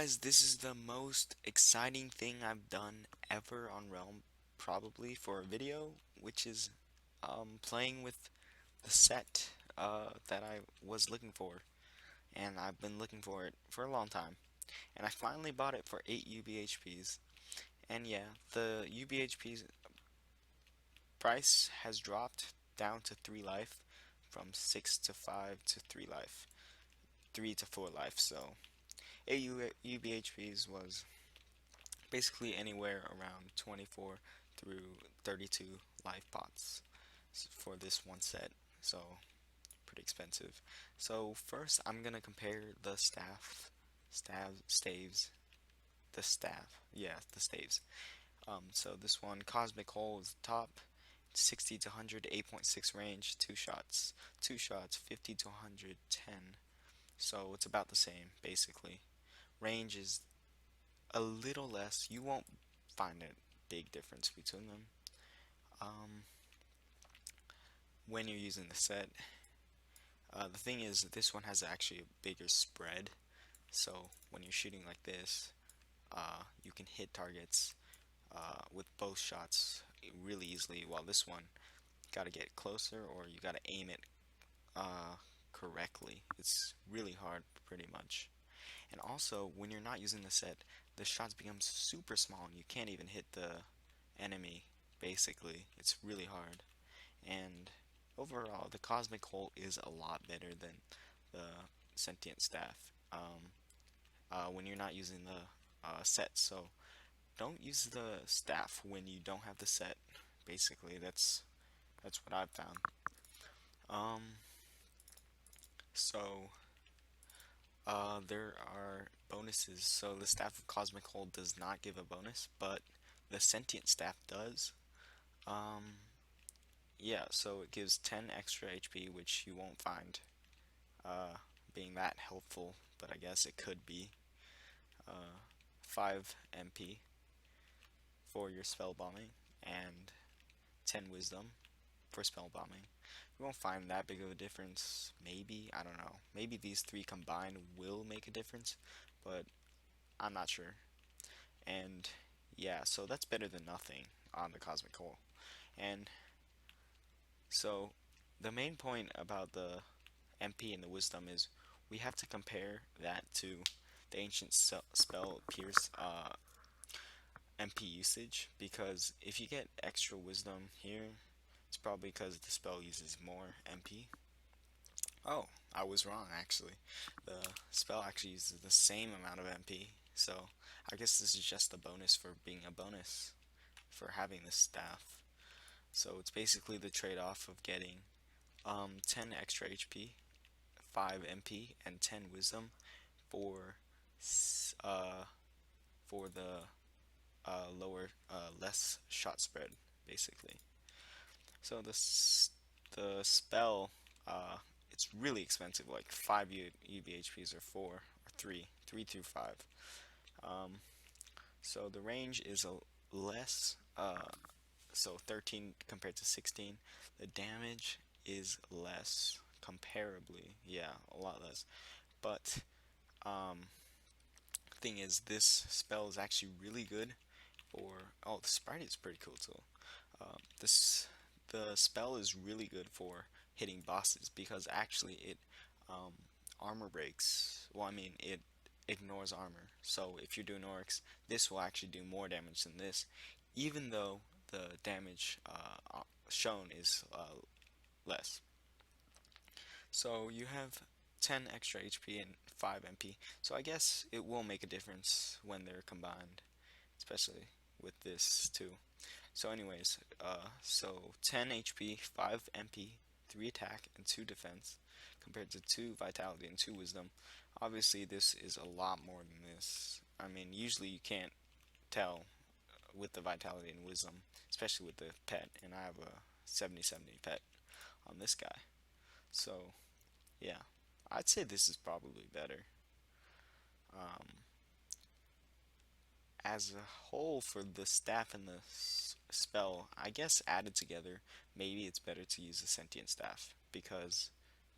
guys, this is the most exciting thing I've done ever on Realm, probably for a video, which is playing with the set that I was looking for, and I've been looking for it for a long time. And I finally bought it for 8 UBHPs. And yeah, the UBHP's price has dropped down to 3 life from 6 to 5 to 3 life, 3 to 4 life. So 8 UBHPs was basically anywhere around 24 through 32 life pots for this one set, so pretty expensive. So first I'm gonna compare the staves, the staff, yeah, the staves. So this one, Cosmic Hole is the top, 60 to 100, 8.6 range, two shots, 50 to 100, 10. So it's about the same, basically. Range is a little less. You won't find a big difference between them. Um, when you're using the set, the thing is, this one has actually a bigger spread. So when you're shooting like this, you can hit targets with both shots really easily. While this one, you gotta get closer or you gotta aim it uh, correctly. It's really hard, pretty much. And also, when you're not using the set, the shots become super small and you can't even hit the enemy, basically. It's really hard. And overall, the Cosmic Hole is a lot better than the Sentient Staff when you're not using the set. So don't use the staff when you don't have the set. Basically, that's what I've found. Um, so there are bonuses. So the Staff of Cosmic Hole does not give a bonus, but the Sentient Staff does. Um, yeah, so it gives 10 extra HP, which you won't find being that helpful, but I guess it could be. 5 MP for your spell bombing, and 10 wisdom for spell bombing. You won't find that big of a difference. Maybe, I don't know. Maybe these three combined will make a difference, but I'm not sure. And yeah, so that's better than nothing on the Cosmic Hole. And so the main point about the MP and the wisdom is we have to compare that to the ancient spell pierce MP usage, because if you get extra wisdom here, it's probably because the spell uses more MP. Oh, I was wrong actually. The spell actually uses the same amount of MP, so I guess this is just a bonus for being a bonus for having this staff. So it's basically the trade-off of getting 10 extra HP, 5 MP, and 10 wisdom for uh, the lower, less shot spread, basically. So the spell, it's really expensive, like 5 UBHPs or 4 or 3 through 5. Um, so the range is a less, so 13 compared to 16. The damage is less, comparably, yeah, a lot less. But um, thing is, this spell is actually really good for. Oh, the sprite is pretty cool too. This the spell is really good for hitting bosses because actually it um, armor breaks. Well, I mean it ignores armor. So if you're doing orcs, this will actually do more damage than this, even though the damage shown is less. So you have 10 extra HP and 5 MP. So I guess it will make a difference when they're combined, especially with this too. So anyways, so 10 HP, 5 MP, 3 attack, and 2 defense, compared to 2 vitality and 2 wisdom. Obviously this is a lot more than this. I mean, usually you can't tell with the vitality and wisdom, especially with the pet, and I have a 70/70 pet on this guy. So yeah, I'd say this is probably better. Um, as a whole, for the staff and the spell, I guess added together, maybe it's better to use the sentient staff because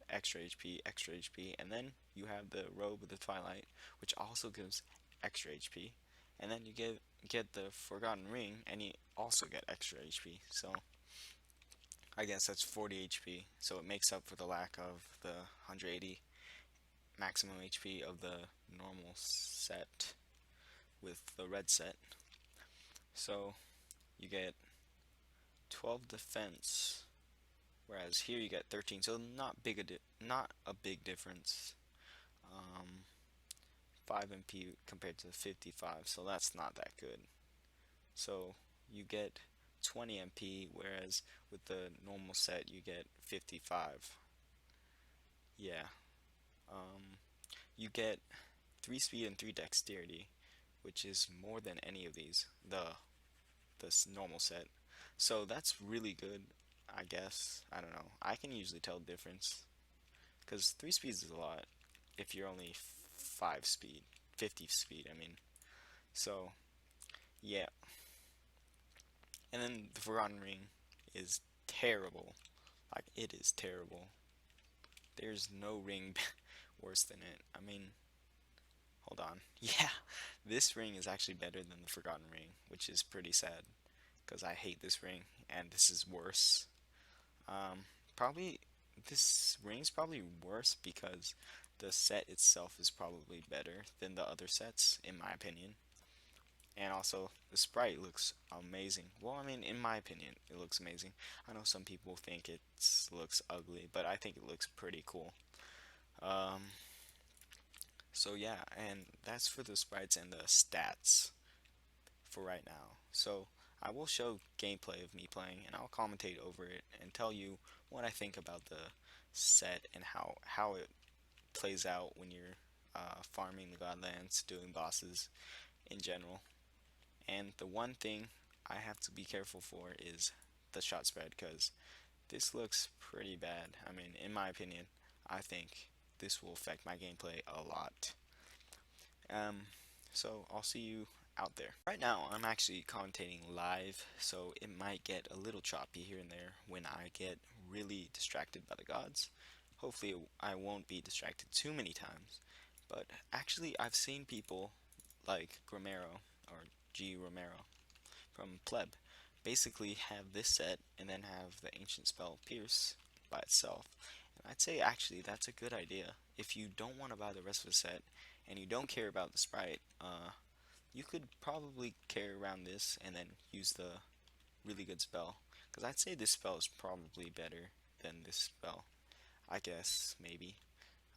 extra HP, and then you have the robe of the Twilight, which also gives extra HP, and then you get the Forgotten Ring, and you also get extra HP. So I guess that's 40 HP. So it makes up for the lack of the 180 maximum HP of the normal set with the red set. So you get 12 defense, whereas here you get 13. So not a big difference. 5 MP compared to 55, so that's not that good. So you get 20 MP, whereas with the normal set you get 55. Yeah. You get 3 speed and 3 dexterity, which is more than any of these, this normal set. So that's really good, I guess. I don't know. I can usually tell the difference, because 3 speeds is a lot if you're only 5 speed, 50 speed, I mean. So, yeah. And then the Forgotten Ring is terrible. Like, it is terrible. There's no ring worse than it. I mean, hold on. Yeah, this ring is actually better than the Forgotten Ring, which is pretty sad, because I hate this ring, and this is worse. Probably, this ring's probably worse because the set itself is probably better than the other sets, in my opinion. And also, the sprite looks amazing. Well, I mean, in my opinion, it looks amazing. I know some people think it looks ugly, but I think it looks pretty cool. So yeah, and that's for the sprites and the stats for right now. So I will show gameplay of me playing, and I'll commentate over it and tell you what I think about the set and how it plays out when you're farming the Godlands, doing bosses in general. And the one thing I have to be careful for is the shot spread, because this looks pretty bad. I mean, in my opinion, I think this will affect my gameplay a lot. So I'll see you out there. Right now, I'm actually commentating live, so it might get a little choppy here and there when I get really distracted by the gods. Hopefully, I won't be distracted too many times. But actually, I've seen people like Gramero, or G. Romero, from Pleb, basically have this set and then have the ancient spell Pierce by itself. And I'd say actually that's a good idea. If you don't want to buy the rest of the set and you don't care about the sprite, you could probably carry around this and then use the really good spell. Because I'd say this spell is probably better than this spell. I guess, maybe.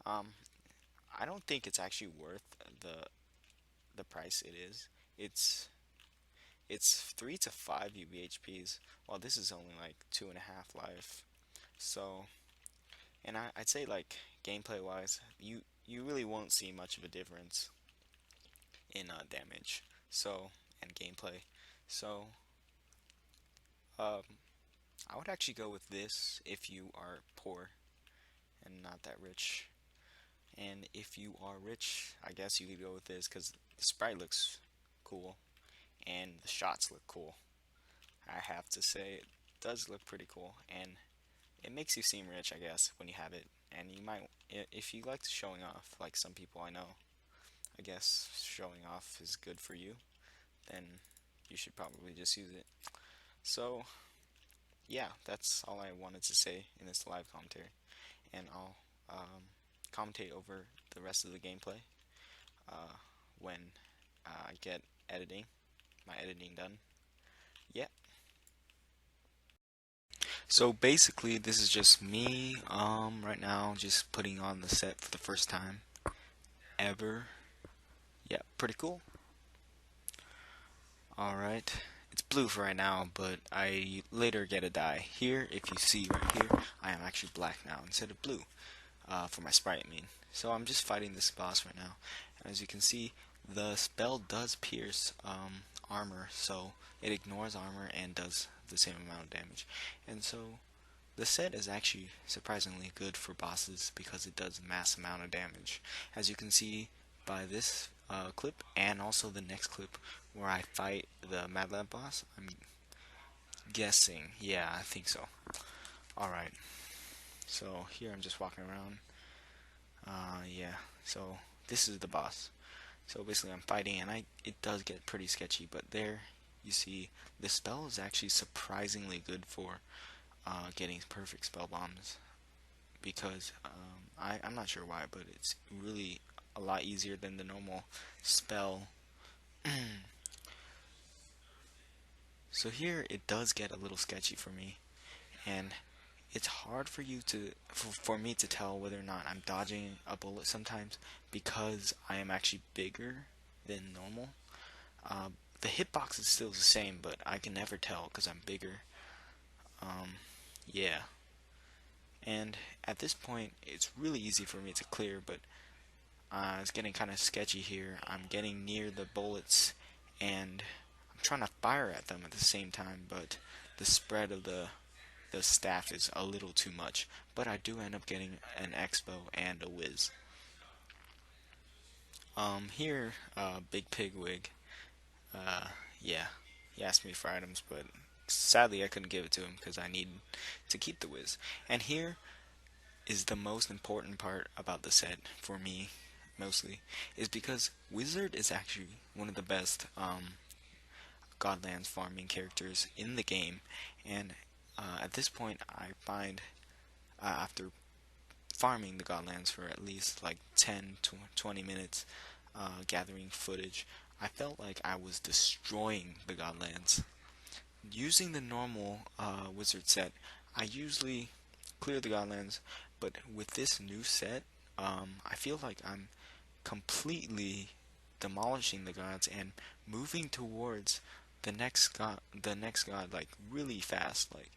I don't think it's actually worth the price it is. It's 3 to 5 UVHPs, while this is only like 2.5 life. So, and I'd say like gameplay wise, you really won't see much of a difference in damage. So, and gameplay. So, um, I would actually go with this if you are poor and not that rich. And if you are rich, I guess you could go with this because the sprite looks cool and the shots look cool. I have to say, it does look pretty cool, and it makes you seem rich, I guess, when you have it. And you might, if you like showing off, like some people I know, I guess showing off is good for you, then you should probably just use it. So, yeah, that's all I wanted to say in this live commentary, and I'll commentate over the rest of the gameplay when I get my editing done. Yeah. So basically, this is just me right now, just putting on the set for the first time ever. Yeah, pretty cool. Alright, it's blue for right now, but I later get a dye. Here, if you see right here, I am actually black now instead of blue, for my sprite, I mean. So I'm just fighting this boss right now, and as you can see, the spell does pierce armor, so it ignores armor and does the same amount of damage. And so the set is actually surprisingly good for bosses because it does mass amount of damage. As you can see by this clip and also the next clip where I fight the Mad Lab boss, I'm guessing, yeah, I think so. Alright, so here I'm just walking around. Yeah, so this is the boss. So basically I'm fighting, and it does get pretty sketchy, but there you see the spell is actually surprisingly good for getting perfect spell bombs, because I'm not sure why, but it's really a lot easier than the normal spell. So here it does get a little sketchy for me, and it's hard for you to for me to tell whether or not I'm dodging a bullet sometimes, because I am actually bigger than normal. Uh, the hitbox is still the same, but I can never tell because I'm bigger. Yeah. And at this point, it's really easy for me to clear, but it's getting kind of sketchy here. I'm getting near the bullets, and I'm trying to fire at them at the same time, but the spread of the staff is a little too much. But I do end up getting an expo and a whiz. Here, Big Pigwig, yeah, he asked me for items, but sadly I couldn't give it to him because I need to keep the whiz. And here is the most important part about the set for me, mostly, is because Wizard is actually one of the best Godlands farming characters in the game, and at this point I find, after farming the Godlands for at least like 10 to 20 minutes, gathering footage, I felt like I was destroying the Godlands. Using the normal wizard set, I usually clear the Godlands, but with this new set, I feel like I'm completely demolishing the gods and moving towards the next god like really fast. Like,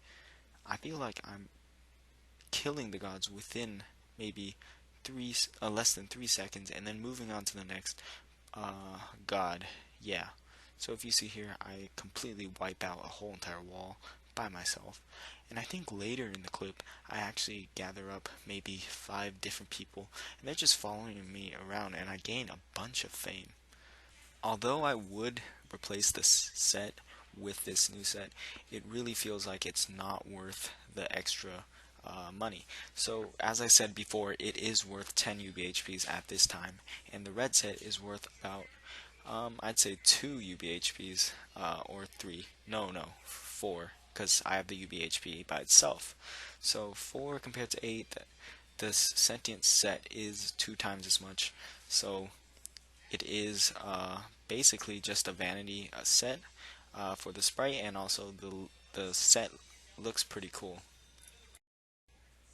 I feel like I'm killing the gods within maybe less than 3 seconds, and then moving on to the next god. Yeah. So if you see here, I completely wipe out a whole entire wall by myself. And I think later in the clip, I actually gather up maybe 5 different people, and they're just following me around, and I gain a bunch of fame. Although I would replace this set with this new set, it really feels like it's not worth the extra money. So as I said before, it is worth 10 UBHPs at this time, and the red set is worth about I'd say 2 UBHPs, or 3. No, 4, because I have the UBHP by itself. So 4 compared to 8, this sentient set is 2 times as much. So it is basically just a vanity set for the sprite, and also the set looks pretty cool.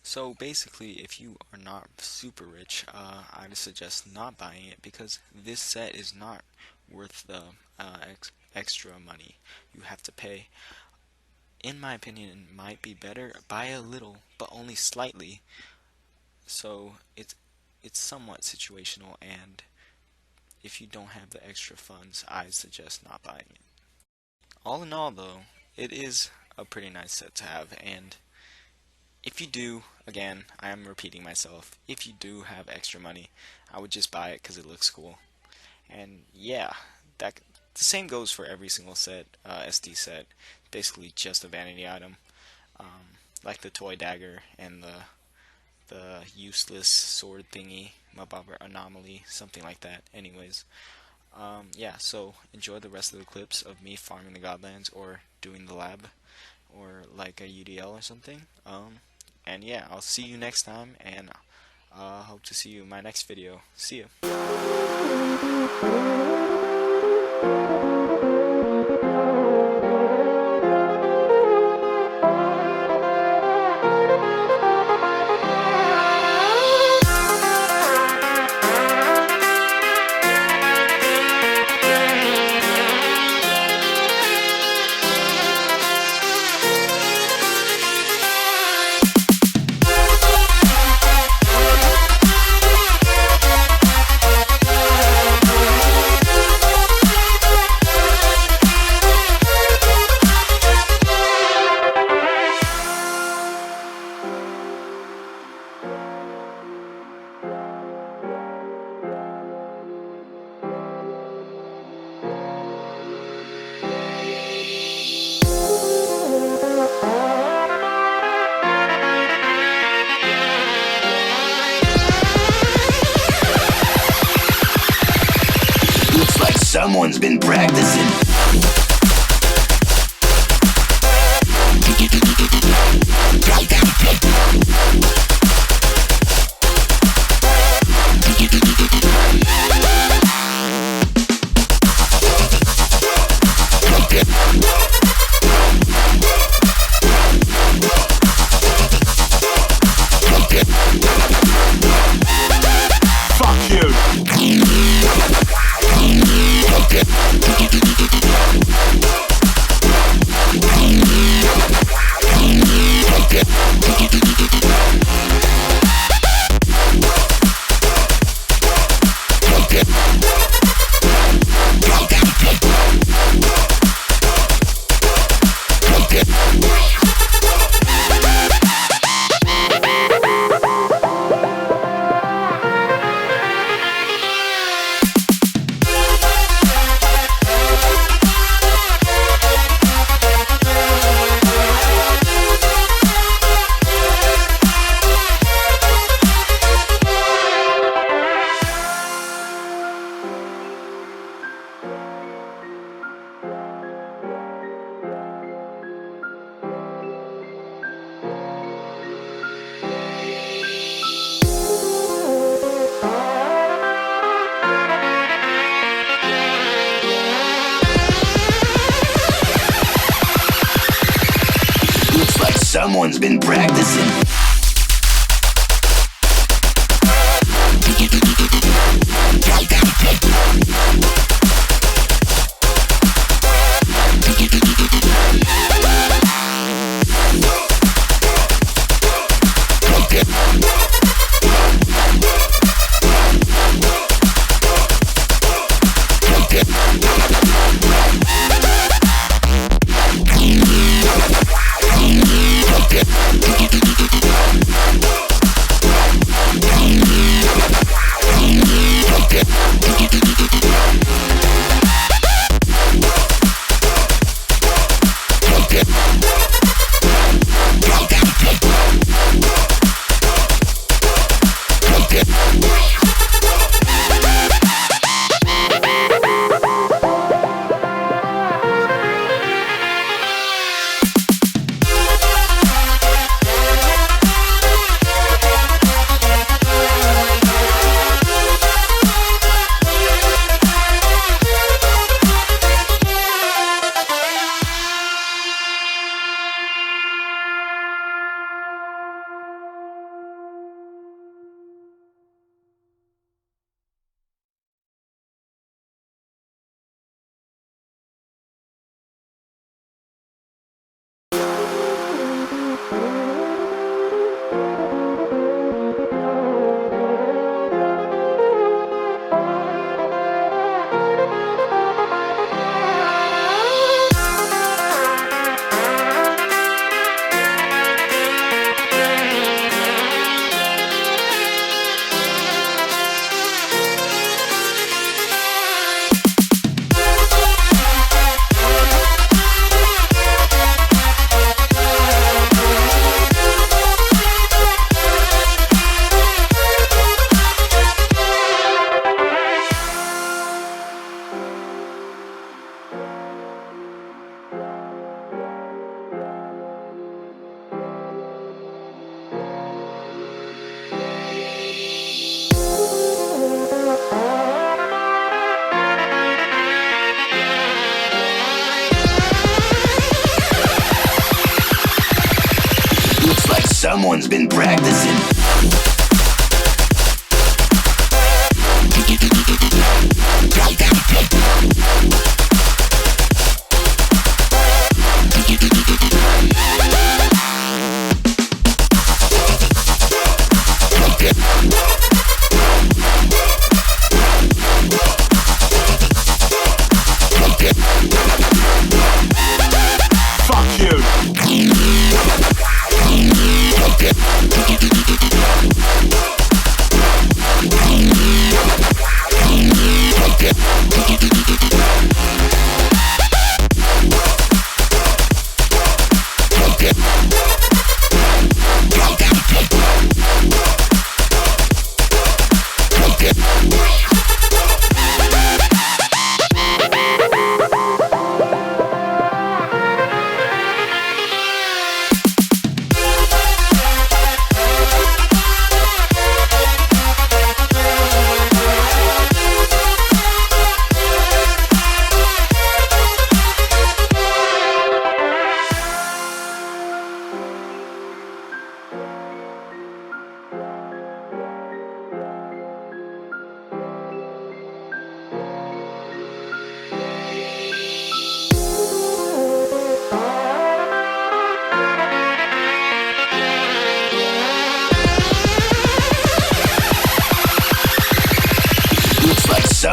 So basically, if you are not super rich, I'd suggest not buying it, because this set is not worth the extra money you have to pay. In my opinion, it might be better by a little, but only slightly. So it's somewhat situational, and if you don't have the extra funds, I suggest not buying it. All in all, though, it is a pretty nice set to have, and if you do, again, I am repeating myself, if you do have extra money, I would just buy it because it looks cool. And yeah, the same goes for every single set, SD set, basically just a vanity item, like the toy dagger and the useless sword thingy, Mababa anomaly, something like that. Anyways, yeah, so enjoy the rest of the clips of me farming the Godlands or doing the lab, or like a UDL or something. And yeah, I'll see you next time, and hope to see you in my next video. See you. someone's been practicing. Someone's been practicing. Someone's been practicing. Fuck you.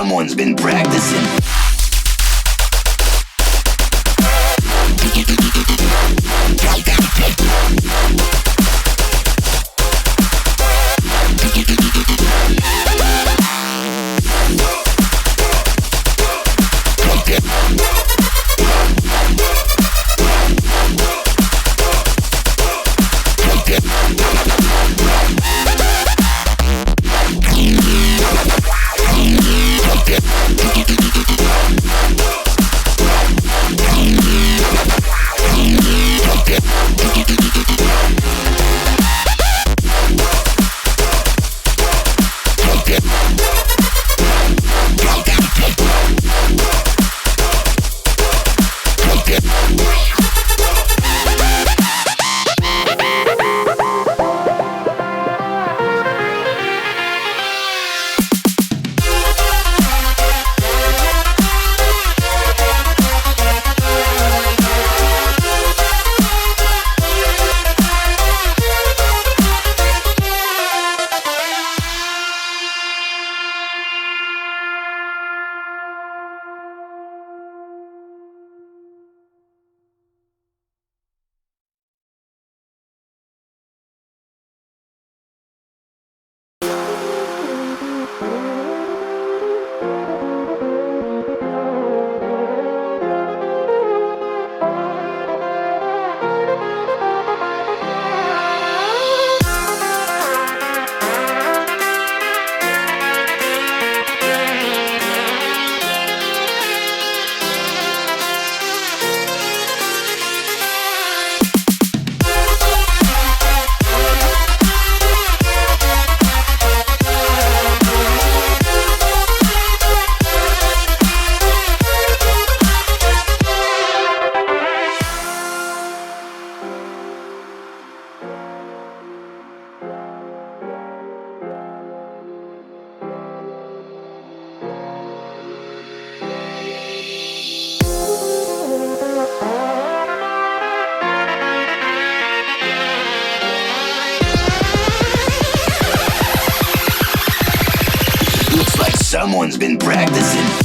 someone's been practicing. Looks like someone's been practicing.